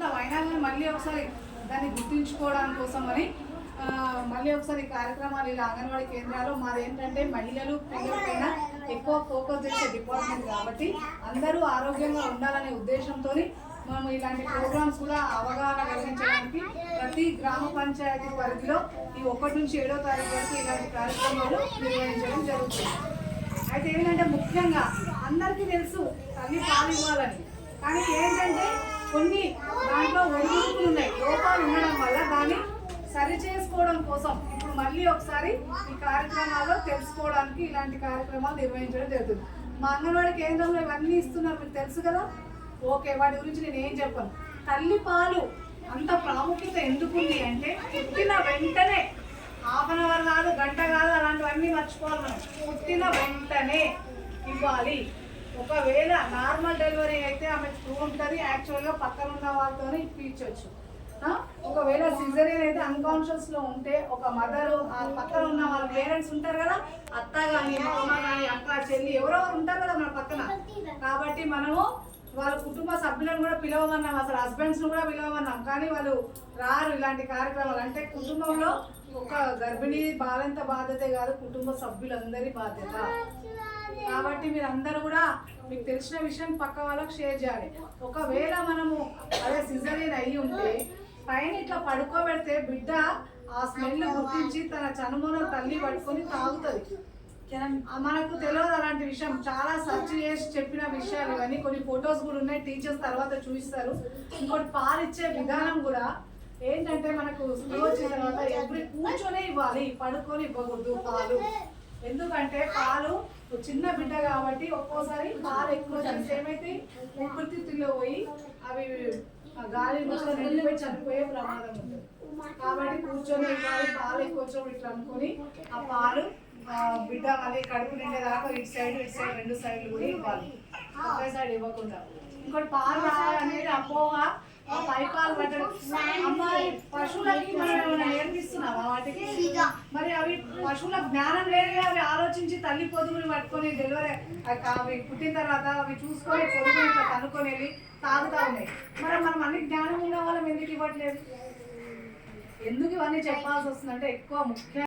చేస్తాం, అయినా కానీ మళ్ళీ ఒకసారి దాన్ని గుర్తుంచుకోవడానికి కోసమని మళ్ళీ ఒకసారి కార్యక్రమాలు ఇలా అంగన్వాడీ కేంద్రాలు మాది ఏంటంటే మహిళలు పిల్లలపైన ఎక్కువ ఫోకస్ చేసే డిపార్ట్మెంట్ కాబట్టి అందరూ ఆరోగ్యంగా ఉండాలనే ఉద్దేశంతో మనం ఇలాంటి ప్రోగ్రామ్స్ కూడా అవగాహన కలిగించడానికి ప్రతి గ్రామ పంచాయతీ పరిధిలో ఈ 1 నుంచి 7వ తారీఖు వరకు ఇలాంటి కార్యక్రమాలు నిర్వహించడం జరుగుతుంది. అయితే ఏంటంటే ముఖ్యంగా అందరికీ తెలుసు తల్లి పాలు ఇవ్వాలని, కానీ ఏంటంటే కొన్ని దాంట్లో ఒడిదుడుకులు ఉన్నాయి, లోపాలు ఉండడం వల్ల దాన్ని సరి చేసుకోవడం కోసం ఇప్పుడు మళ్ళీ ఒకసారి ఈ కార్యక్రమాల్లో తెలుసుకోవడానికి ఇలాంటి కార్యక్రమాలు నిర్వహించడం జరుగుతుంది. మా అంగన్వాడీ కేంద్రంలో ఇవన్నీ ఇస్తున్నారు, మీకు తెలుసు కదా. ఓకే, వాటి గురించి నేను ఏం చెప్పను. తల్లి పాలు అంత ప్రాముఖ్యత ఎందుకుంది అంటే పుట్టిన వెంటనే ½ గంట కాదు, గంట కాదు, అలాంటివన్నీ మర్చిపోవాలి. మనం పుట్టిన వెంటనే ఇవ్వాలి. ఒకవేళ నార్మల్ డెలివరీ అయితే ఆమె ట్రూ ఉంటుంది, యాక్చువల్గా పక్కన ఉన్న వాళ్ళతోనే ఇప్పించవచ్చు. ఒకవేళ సిజరియన్ అయితే అన్కాన్షియస్ లో ఉంటే ఒక మదరు ఆ పక్కన ఉన్న వాళ్ళ పేరెంట్స్ ఉంటారు కదా, అత్త కానీ మామ కానీ అక్క చెల్లి ఎవరెవరు ఉంటారు కదా మన పక్కన, కాబట్టి మనము వాళ్ళ కుటుంబ సభ్యులను కూడా పిలవమన్నాం, అసలు హస్బెండ్స్ ను కూడా పిలవమన్నాం, కానీ వాళ్ళు రారు ఇలాంటి కార్యక్రమాలు. అంటే కుటుంబంలో ఒక గర్భిణీ బాలంత బాధ్యతే కాదు, కుటుంబ సభ్యులందరి బాధ్యత. కాబట్టి మీరు అందరూ కూడా మీకు తెలిసిన విషయం పక్క వాళ్ళకి షేర్ చేయాలి. ఒకవేళ మనము అదే సిజరియన్ అయ్యి ఉంటే పైన ఇట్లా పడుకోబెడితే బిడ్డ ఆ స్మెల్ గుర్తించి తన చనుమోన తల్లి పట్టుకొని తాగుతుంది. మనకు తెలియదు అలాంటి విషయం, చాలా సెర్చ్ చేసి చెప్పిన విషయాలు ఇవన్నీ. కొన్ని ఫొటోస్ కూడా ఉన్నాయి, టీచర్స్ తర్వాత చూపిస్తారు. ఇంకోటి పాలు ఇచ్చే విధానం కూడా ఏంటంటే మనకు స్కూల్ వచ్చిన తర్వాత ఎవ్రీ కూర్చొనే ఇవ్వాలి, పడుకొని ఇవ్వకూడదు పాలు. ఎందుకంటే పాలు చిన్న బిడ్డ కాబట్టి ఒక్కోసారి పాలు ఎక్కువ చేసి ఏమైతే ఊపిరితిత్తుల్లో పోయి అవి గాలి నిండిపోయి చనిపోయే ప్రమాదం ఉంటుంది. కాబట్టి కూర్చొని ఇవ్వాలి. పాలు ఎక్కువ వచ్చినప్పుడు ఇట్లా అనుకొని ఆ పాలు బిడ్డ మళ్ళీ కడుపు నిండేదాకా ఇటు సైడ్ 2 సైడ్లు కూడా ఇవ్వాలి, ఒకే సైడ్ ఇవ్వకుండా. ఇంకోటి పాలు రావాలనేది అపోహ, పైపాలు పట్టడం. అమ్మాయి పశువులకి మనం ఏమైనా నేర్పిస్తున్నామా వాటికి? మరి అవి పశువుల జ్ఞానం లేదు, అవి ఆలోచించి తల్లి పొదుగులు పట్టుకొని డెలివరీ అవి పుట్టిన తర్వాత అవి చూసుకొని పొదుగులు ఇట్లా కనుక్కొని వెళ్ళి తాగుతా ఉన్నాయి. మరి మనం అన్ని జ్ఞానం ఉన్న వాళ్ళం ఎందుకు ఇవ్వట్లేదు? ఎందుకు ఇవన్నీ చెప్పాల్సి వస్తుందంటే ఎక్కువ ముఖ్య